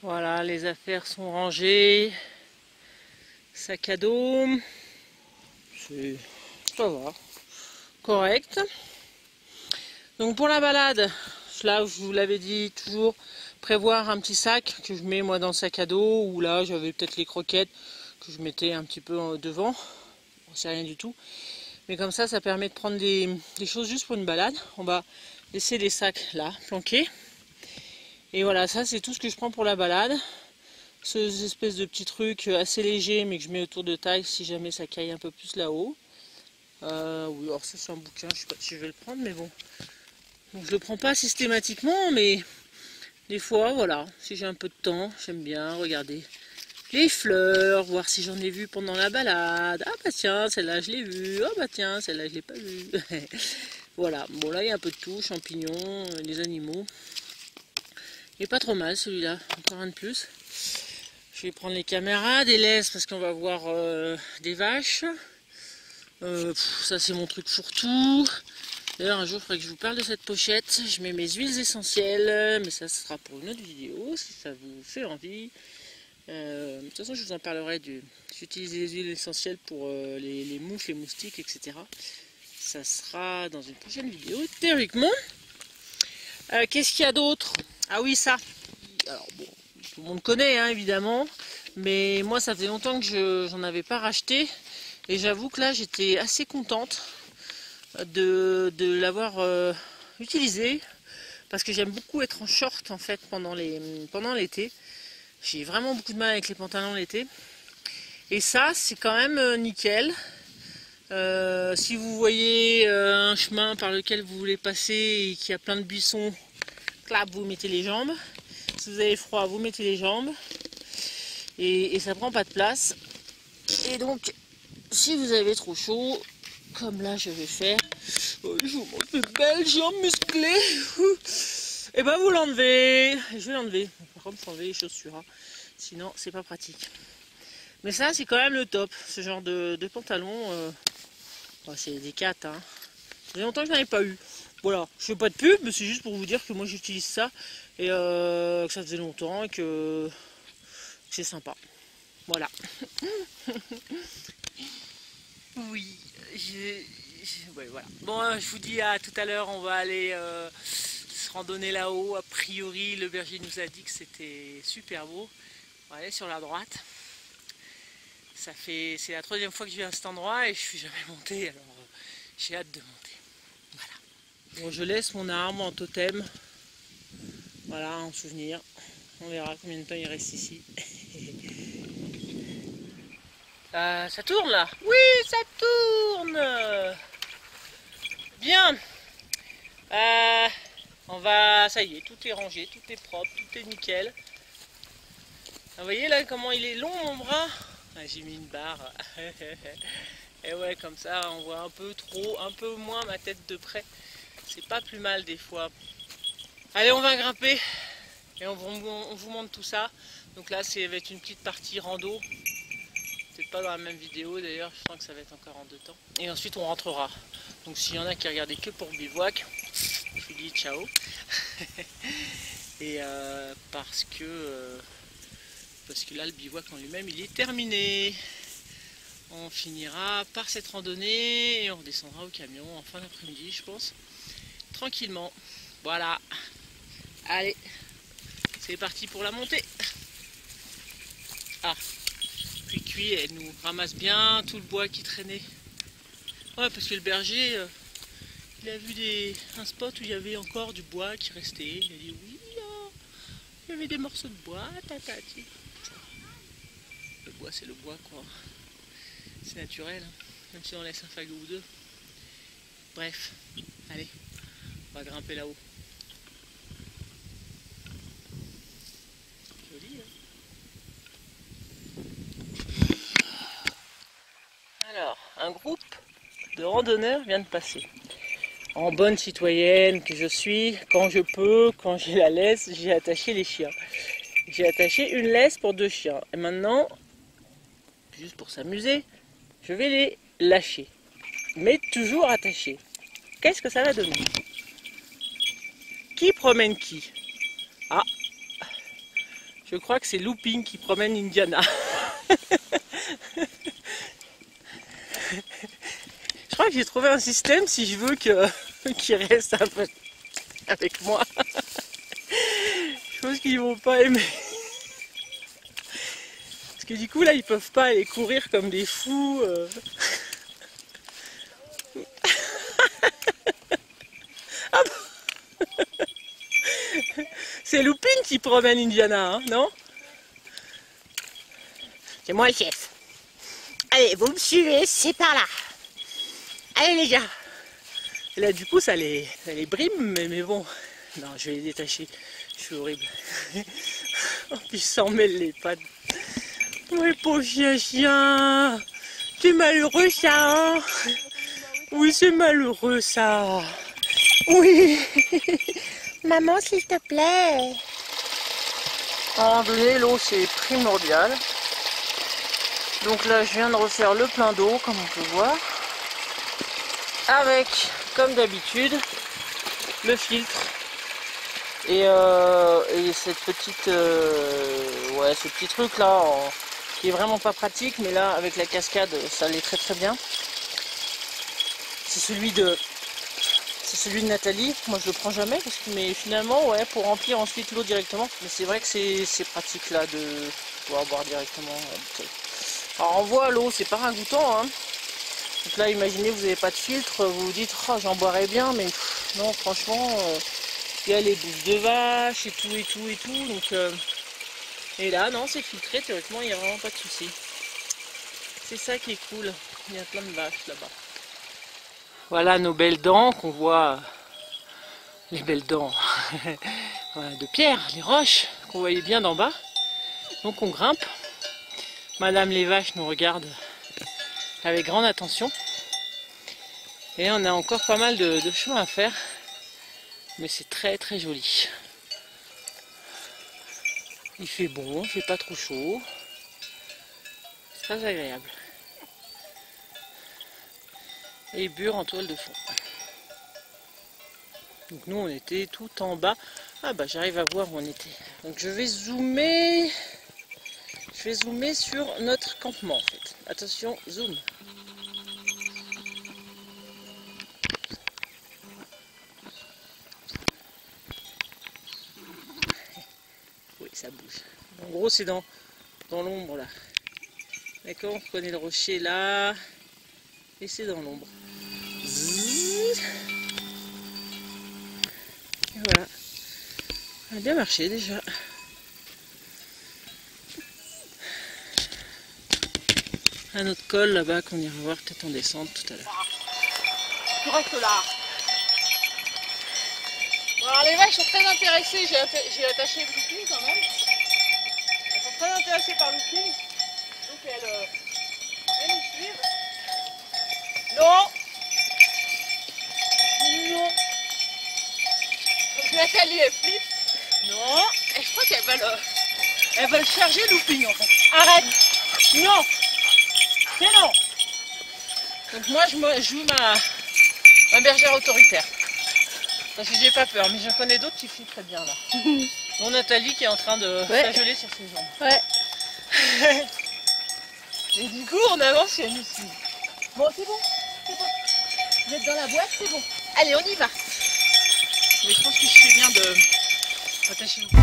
Voilà, les affaires sont rangées. Sac à dos. Ça va. Correct. Donc pour la balade, là je vous l'avais dit, toujours prévoir un petit sac que je mets moi dans le sac à dos, ou là j'avais peut-être les croquettes que je mettais un petit peu devant. Bon, c'est rien du tout. Mais comme ça permet de prendre des choses juste pour une balade. On va laisser les sacs là, planqués. Et voilà, ça c'est tout ce que je prends pour la balade. Ces espèces de petits trucs assez légers mais que je mets autour de taille si jamais ça caille un peu plus là-haut. Oui, alors ça c'est un bouquin, je sais pas si je vais le prendre, mais bon. Donc je le prends pas systématiquement, mais des fois, voilà, si j'ai un peu de temps, j'aime bien regarder les fleurs, voir si j'en ai vu pendant la balade. Ah bah tiens, celle-là je l'ai vue. Ah bah tiens, celle-là je l'ai pas vue. Voilà, bon là il y a un peu de tout, champignons, les animaux. Il est pas trop mal celui-là, encore un de plus. Je vais prendre les caméras, des laisses parce qu'on va voir des vaches. Ça c'est mon truc fourre-tout. D'ailleurs un jour il faudrait que je vous parle de cette pochette. Je mets mes huiles essentielles, mais ça sera pour une autre vidéo si ça vous fait envie. De toute façon je vous en parlerai j'utilise les huiles essentielles pour les mouches, les moustiques, etc. Ça sera dans une prochaine vidéo théoriquement. Qu'est-ce qu'il y a d'autre? Ah oui, ça. Alors bon, tout le monde connaît hein, évidemment, mais moi ça faisait longtemps que j'en avais pas racheté. Et j'avoue que là j'étais assez contente de l'avoir utilisé, parce que j'aime beaucoup être en short en fait pendant l'été. J'ai vraiment beaucoup de mal avec les pantalons l'été. Et ça c'est quand même nickel. Si vous voyez un chemin par lequel vous voulez passer et qu'il y a plein de buissons, clap, vous mettez les jambes. Si vous avez froid, vous mettez les jambes. Et ça prend pas de place. Et donc si vous avez trop chaud, comme là je vais faire, je vous montre mes belles jambes musclées. Et ben vous l'enlevez. Je vais l'enlever. Par contre, il faut enlever les chaussures, hein. Sinon c'est pas pratique. Mais ça c'est quand même le top, ce genre de pantalon. C'est des 4. Hein. Ça fait longtemps que je n'en ai pas eu. Voilà, je fais pas de pub, mais c'est juste pour vous dire que moi j'utilise ça et que ça faisait longtemps et que c'est sympa. Voilà. Oui, ouais, voilà. Bon, je vous dis à tout à l'heure, on va aller se randonner là-haut. A priori, le berger nous a dit que c'était super beau. On va aller sur la droite. C'est la 3e fois que je viens à cet endroit et je suis jamais monté, alors j'ai hâte de monter. Voilà. Bon, je laisse mon arbre en totem. Voilà, en souvenir. On verra combien de temps il reste ici. Ça tourne là? Oui, ça tourne! Bien. On va, ça y est, tout est rangé, tout est propre, tout est nickel. Vous voyez là comment il est long mon bras? J'ai mis une barre. Et ouais, comme ça on voit un peu moins ma tête de près. C'est pas plus mal des fois. Allez, on va grimper et on vous montre tout ça. Donc là, ça va être une petite partie rando. Peut-être pas dans la même vidéo d'ailleurs, je sens que ça va être encore en 2 temps. Et ensuite on rentrera. Donc s'il y en a qui regardaient que pour le bivouac, je vous dis ciao. Et parce que là le bivouac en lui-même il est terminé. On finira par cette randonnée et on redescendra au camion en fin d'après-midi je pense. Tranquillement. Voilà. Allez, c'est parti pour la montée. Ah, Cuit, elle nous ramasse bien tout le bois qui traînait. Ouais, parce que le berger, il a vu un spot où il y avait encore du bois qui restait. Il a dit oui, là, il y avait des morceaux de bois, tatati. Le bois, c'est le bois, quoi. C'est naturel, hein, même si on laisse un fagot ou deux. Bref, allez, on va grimper là-haut. Joli, hein. Alors, un groupe de randonneurs vient de passer. En bonne citoyenne que je suis, quand je peux, quand j'ai la laisse, j'ai attaché les chiens. J'ai attaché une laisse pour 2 chiens. Et maintenant, juste pour s'amuser, je vais les lâcher. Mais toujours attachés. Qu'est-ce que ça va donner? Qui promène qui? Ah, Je crois que c'est Looping qui promène Indiana. Je crois que j'ai trouvé un système si je veux qu'il reste un peu avec moi. Je pense qu'ils vont pas aimer. Parce que du coup là ils peuvent pas aller courir comme des fous. Ah bon. C'est Looping qui promène Indiana, hein, non? C'est moi le chef. Allez, vous me suivez, c'est par là. Allez les gars. Et là du coup ça les brime, mais bon. Non, je vais les détacher. Je suis horrible. Oh, puis s'en mêle les pattes. Oui, pauvre chien. C'est malheureux ça, hein? Oui, c'est malheureux ça. Oui. Maman, s'il te plaît. En randonnée, l'eau c'est primordial. Donc là, je viens de refaire le plein d'eau, comme on peut voir. Avec, comme d'habitude, le filtre. Et cette petite, ouais, ce petit truc là, qui est vraiment pas pratique, mais là, avec la cascade, ça allait très très bien. C'est celui de Nathalie. Moi, je le prends jamais, mais finalement, ouais, pour remplir ensuite l'eau directement. Mais c'est vrai que c'est pratique là de pouvoir boire directement. Alors on voit l'eau, c'est pas ragoûtant, hein. Donc là, imaginez, vous n'avez pas de filtre, vous vous dites, oh, j'en boirais bien, mais non, franchement, il y a les bouffes de vache et tout. Donc, et là, non, c'est filtré, théoriquement, il n'y a vraiment pas de souci. C'est ça qui est cool. Il y a plein de vaches là-bas. Voilà nos belles dents qu'on voit, les belles dents voilà, de pierre, les roches qu'on voyait bien d'en bas. Donc on grimpe. Madame les vaches nous regarde avec grande attention. Et on a encore pas mal de chemin à faire. Mais c'est très très joli. Il fait bon, il fait pas trop chaud. C'est très agréable. Et bure en toile de fond. Donc nous on était tout en bas. Ah bah j'arrive à voir où on était. Donc je vais zoomer sur notre campement en fait. Attention, zoom. Oui, ça bouge. En gros c'est dans l'ombre là. D'accord, on reconnaît le rocher là. Et c'est dans l'ombre. Et voilà. Ça a bien marché déjà. Un autre col là-bas qu'on ira voir peut-être en descente tout à l'heure. Tu restes là. Bon, alors les vaches sont très intéressées. J'ai attaché le looping quand même. Elles sont très intéressées par le looping. Donc elles nous suivent. Non. Non. Donc Nathalie elle flippe. Non. Et je crois qu'elles veulent charger le looping en fait. Arrête. Non. Mais non. Donc moi je joue ma bergère autoritaire. Parce que j'ai pas peur, mais j'en connais d'autres qui flippent très bien là. Dont Nathalie qui est en train de flageoler sur ses jambes. Ouais. Et du coup on avance et elle nous suit. Bon c'est bon, c'est bon. Vous êtes dans la boîte, c'est bon. Allez on y va. Mais je pense que je fais bien de attacher vous.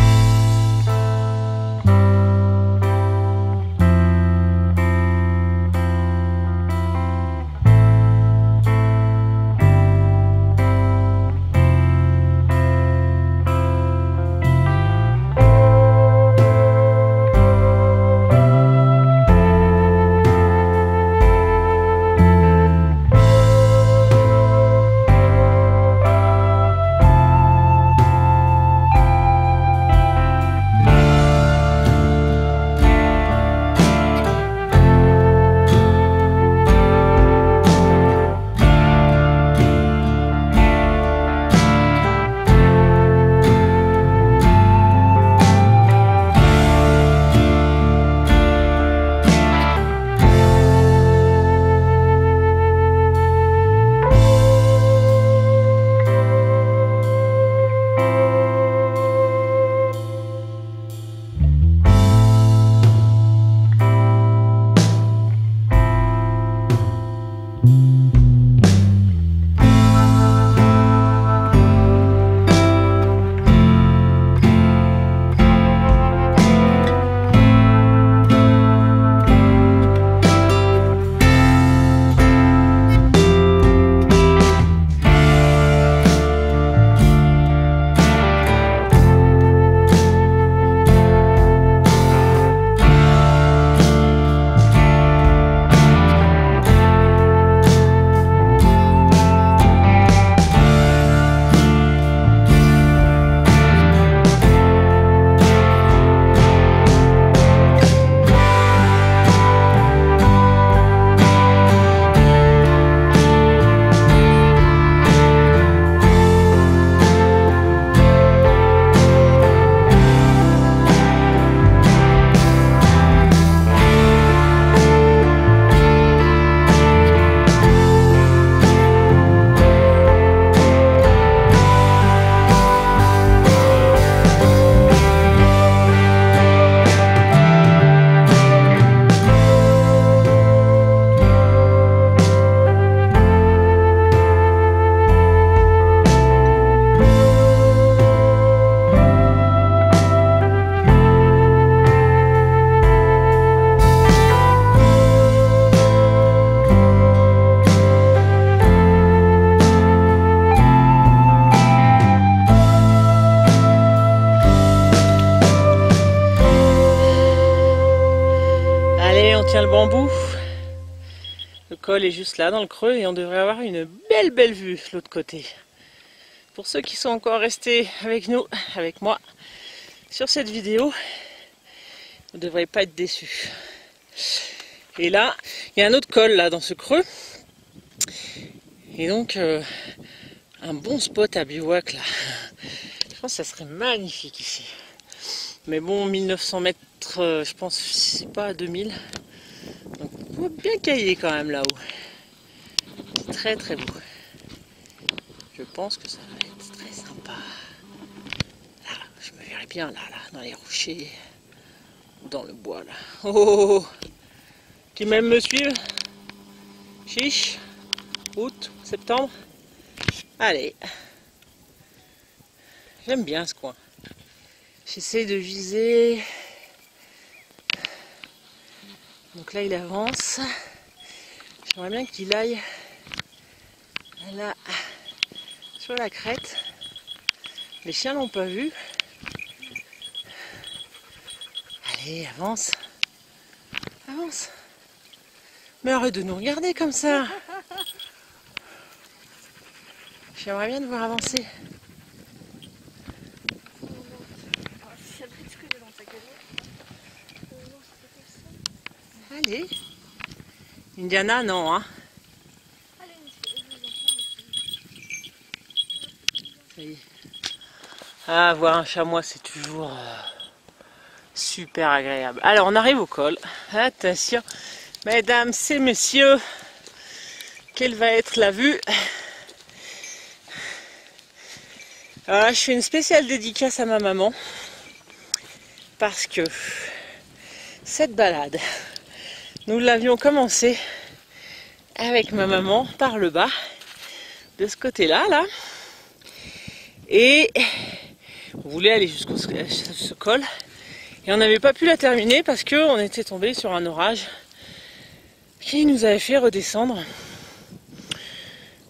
tient le bambou. Le col est juste là dans le creux et on devrait avoir une belle vue de l'autre côté. Pour ceux qui sont encore restés avec nous, avec moi, sur cette vidéo, vous ne devrez pas être déçus. Et là, il y a un autre col là dans ce creux. Et donc, un bon spot à bivouac là. Je pense que ça serait magnifique ici. Mais bon, 1900 mètres, je pense, c'est pas à 2000. Donc, on va bien cailler quand même là-haut. C'est très beau. Je pense que ça va être très sympa. Là, je me verrais bien là, dans les rochers, dans le bois là. Oh, qui même me suivent? Chiche, août, septembre. Allez. J'aime bien ce coin. J'essaie de viser. Donc là, il avance. J'aimerais bien qu'il aille là, sur la crête. Les chiens l'ont pas vu. Allez, avance. Avance. Mais arrête de nous regarder comme ça. J'aimerais bien te voir avancer. Allez. Indiana, non, hein. Ça y est. Ah, voir un chamois, c'est toujours super agréable. Alors, on arrive au col. Attention, mesdames et messieurs, quelle va être la vue? Je fais une spéciale dédicace à ma maman parce que cette balade, nous l'avions commencé avec ma maman par le bas, de ce côté-là, là. Et on voulait aller jusqu'au ce col. Et on n'avait pas pu la terminer parce qu'on était tombé sur un orage qui nous avait fait redescendre.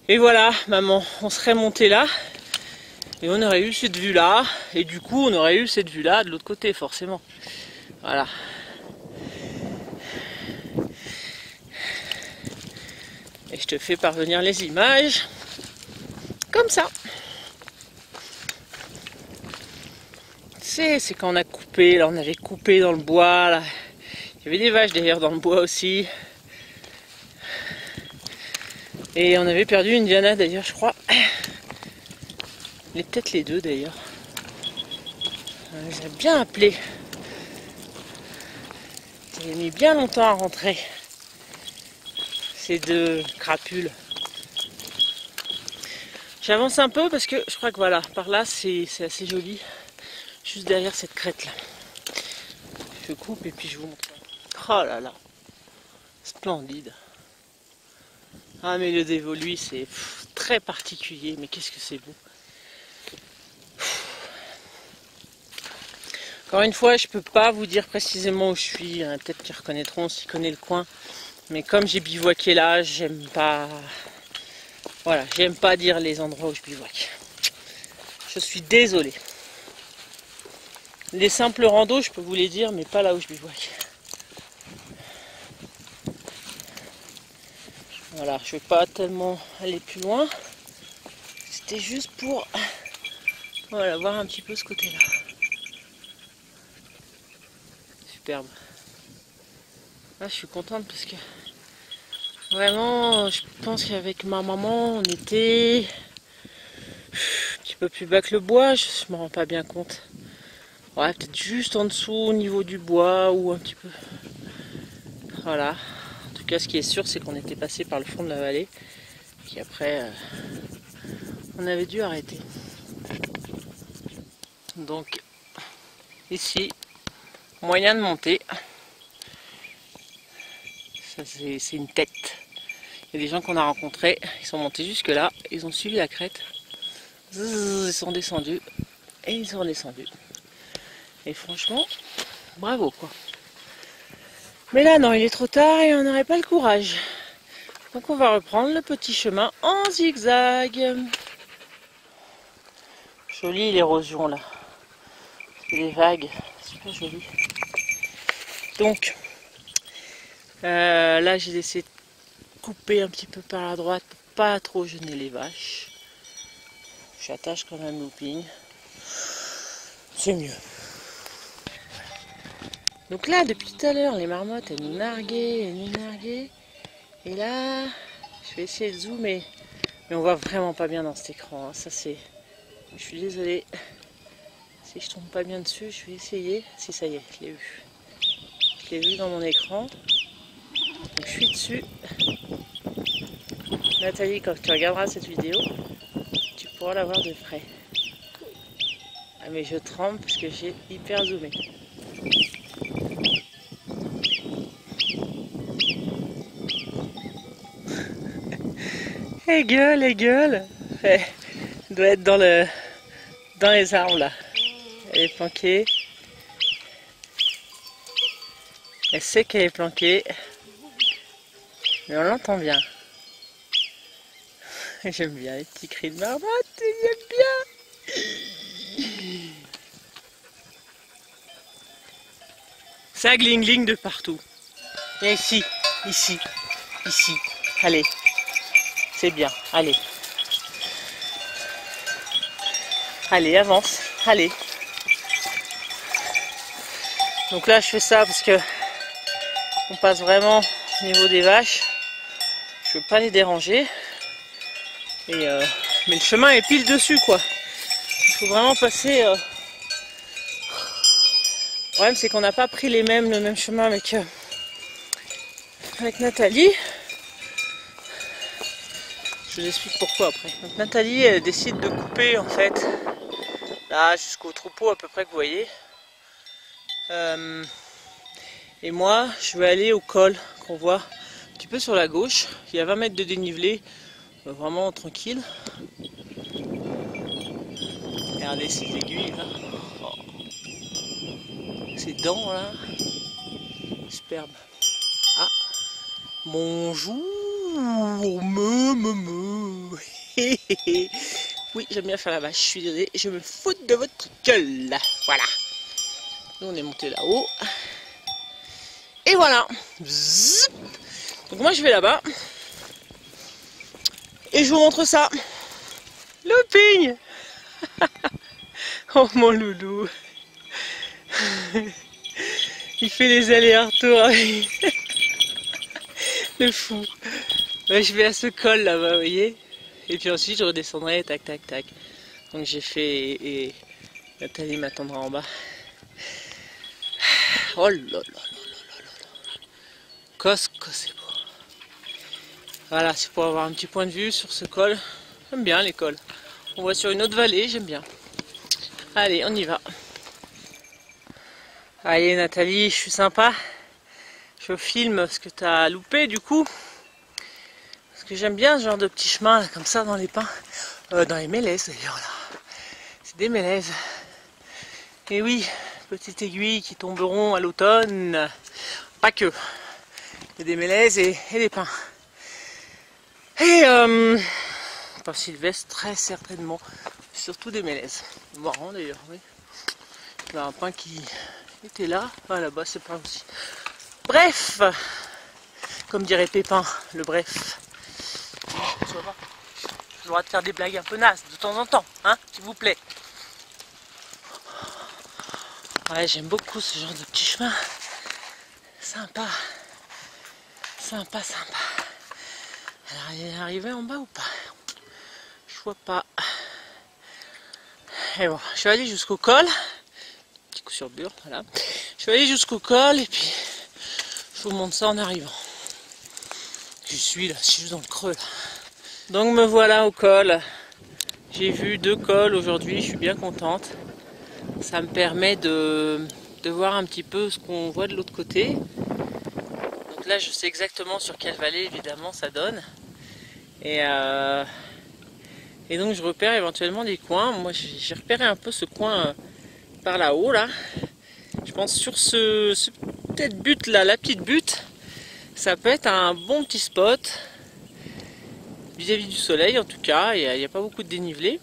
Et voilà, maman, on serait monté là. Et on aurait eu cette vue-là. Et du coup, on aurait eu cette vue-là de l'autre côté, forcément. Voilà. Et je te fais parvenir les images. Comme ça. C'est quand on a coupé, là on avait coupé dans le bois, là. Il y avait des vaches d'ailleurs dans le bois aussi. Et on avait perdu une Diana d'ailleurs, je crois. Peut-être les deux d'ailleurs. On les a bien appelés. Ça a mis bien longtemps à rentrer. Ces deux crapules. J'avance un peu parce que je crois que voilà, par là c'est assez joli. Juste derrière cette crête là. Je coupe et puis je vous montre. Oh là là. Splendide. Ah mais le dévot lui c'est très particulier. Mais qu'est-ce que c'est beau. Encore une fois, je peux pas vous dire précisément où je suis. Peut-être qu'ils reconnaîtront s'ils connaissent le coin. Mais comme j'ai bivouaqué là, j'aime pas. Voilà, j'aime pas dire les endroits où je bivouaque. Je suis désolée. Les simples randos, je peux vous les dire, mais pas là où je bivouaque. Voilà, je vais pas tellement aller plus loin. C'était juste pour voilà, voir un petit peu ce côté-là. Superbe. Là, je suis contente parce que vraiment, je pense qu'avec ma maman, on était un petit peu plus bas que le bois. Je me rends pas bien compte. Ouais, peut-être juste en dessous au niveau du bois ou un petit peu. Voilà. En tout cas, ce qui est sûr, c'est qu'on était passé par le fond de la vallée. Et après, on avait dû arrêter. Donc, ici, moyen de monter. Ça, c'est une tête. Il y a des gens qu'on a rencontrés, ils sont montés jusque là, ils ont suivi la crête. Ils sont descendus. Et ils sont redescendus. Et franchement, bravo quoi. Mais là non, il est trop tard et on n'aurait pas le courage. Donc on va reprendre le petit chemin en zigzag. Jolie l'érosion là. Les vagues, super joli. Donc, Là j'ai laissé couper un petit peu par la droite pour pas trop gêner les vaches. J'attache quand même looping. C'est mieux. Donc là, depuis tout à l'heure, les marmottes, elles nous narguaient. Et là, je vais essayer de zoomer. Mais on voit vraiment pas bien dans cet écran. Hein. Ça c'est... Je suis désolée. Si je tombe pas bien dessus, je vais essayer. Si, ça y est, je l'ai vu. Je l'ai vu dans mon écran. Donc je suis dessus. Nathalie, quand tu regarderas cette vidéo, tu pourras la voir de près. Ah mais je tremble parce que j'ai hyper zoomé. Elle gueule. Elle doit être dans les arbres là. Elle est planquée. Elle sait qu'elle est planquée. Mais on l'entend bien. J'aime bien les petits cris de marmotte, j'aime bien. Ça gling de partout. Et ici. Allez. C'est bien, allez. Allez, avance, allez. Donc là, je fais ça parce que on passe vraiment au niveau des vaches. Je veux pas les déranger. Mais le chemin est pile dessus, quoi. Il faut vraiment passer... Le problème, c'est qu'on n'a pas pris le même chemin avec Nathalie. Je vous explique pourquoi après. Donc Nathalie, elle décide de couper, en fait, là, jusqu'au troupeau à peu près que vous voyez. Et moi, je vais aller au col qu'on voit un petit peu sur la gauche. Il y a 20 mètres de dénivelé, vraiment tranquille. Regardez ces aiguilles là. Oh. Ces dents là. Superbe. Ah. Bonjour. Oui, j'aime bien faire la vache. Je suis désolée. Je me fous de votre gueule. Voilà. Nous on est monté là-haut. Et voilà. Zip. Donc moi je vais là-bas. Et je vous montre ça. Looping. Oh mon loulou. Il fait les allers-retours. Le fou. Ouais, je vais à ce col là-bas, vous voyez. Et puis ensuite je redescendrai, tac. Donc j'ai fait et Nathalie m'attendra en bas. Oh là là. Cosque, c'est beau. Voilà, c'est pour avoir un petit point de vue sur ce col. J'aime bien les cols. On voit sur une autre vallée, j'aime bien. Allez, on y va. Allez Nathalie, je suis sympa. Je filme ce que tu as loupé du coup. Parce que j'aime bien ce genre de petit chemin là, comme ça dans les pins. Dans les mélèzes d'ailleurs là. C'est des mélèzes. Et oui, petites aiguilles qui tomberont à l'automne. Pas que. Il y a des mélèzes et des pins. Et pas sylvestre, très certainement. Surtout des mélèzes. Marrant d'ailleurs, oui. Il y a un pin qui était là. Ah là-bas, c'est pas aussi. Bref, comme dirait Pépin, le bref. J'ai le droit de faire des blagues un peu nazes de temps en temps, hein, s'il vous plaît. Ouais, j'aime beaucoup ce genre de petit chemin. Sympa. Alors, il est arrivé en bas ou pas? Je vois pas. Et bon, je vais aller jusqu'au col. Petit coup sur bure, voilà. Je vais aller jusqu'au col et puis je vous montre ça en arrivant. Je suis juste dans le creux là. Donc me voilà au col. J'ai vu 2 cols aujourd'hui, je suis bien contente. Ça me permet de voir un petit peu ce qu'on voit de l'autre côté. Donc là je sais exactement sur quelle vallée évidemment ça donne. Et donc je repère éventuellement des coins. Moi j'ai repéré un peu ce coin par là-haut là. Je pense sur ce petite butte là, la petite butte, ça peut être un bon petit spot. Vis-à-vis du soleil en tout cas, il n'y a pas beaucoup de dénivelé.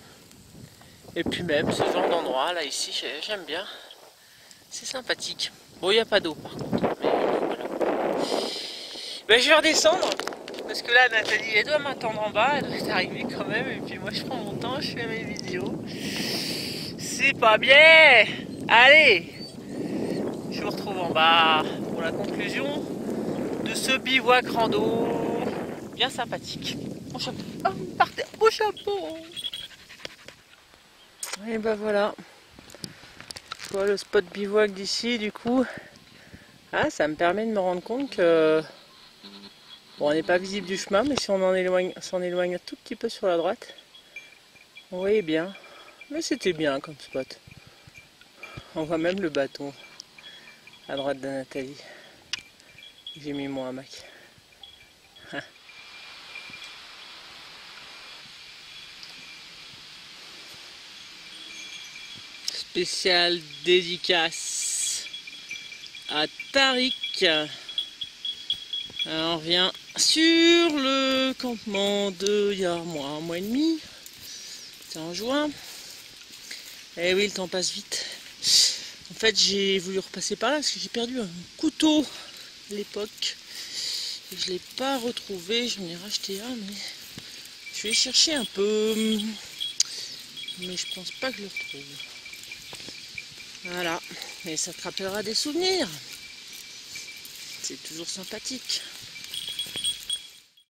Et puis même ce genre d'endroit là ici, j'aime bien. C'est sympathique. Bon, il n'y a pas d'eau par contre. Mais voilà. Ben, je vais redescendre. Parce que là, Nathalie, elle doit m'attendre en bas. Elle doit arriver quand même. Et puis moi, je prends mon temps, je fais mes vidéos. C'est pas bien. Allez, je vous retrouve en bas pour la conclusion de ce bivouac rando bien sympathique. Mon chapeau. Oh, par terre, mon chapeau. Et ben voilà. Je vois le spot bivouac d'ici, du coup. Ah, ça me permet de me rendre compte que bon, on n'est pas visible du chemin, mais si on s'en éloigne un tout petit peu sur la droite, on voyait bien. Mais c'était bien comme spot. On voit même le bâton à droite de Nathalie. J'ai mis mon hamac. Spécial dédicace à Tariq. Alors, on revient sur le campement de il y a un mois et demi. C'est en juin. Eh oui, le temps passe vite. En fait, j'ai voulu repasser par là parce que j'ai perdu un couteau à l'époque. Et je ne l'ai pas retrouvé. J'en ai racheté un, mais je vais chercher un peu. Mais je pense pas que je le retrouve. Voilà. Et ça te rappellera des souvenirs. C'est toujours sympathique.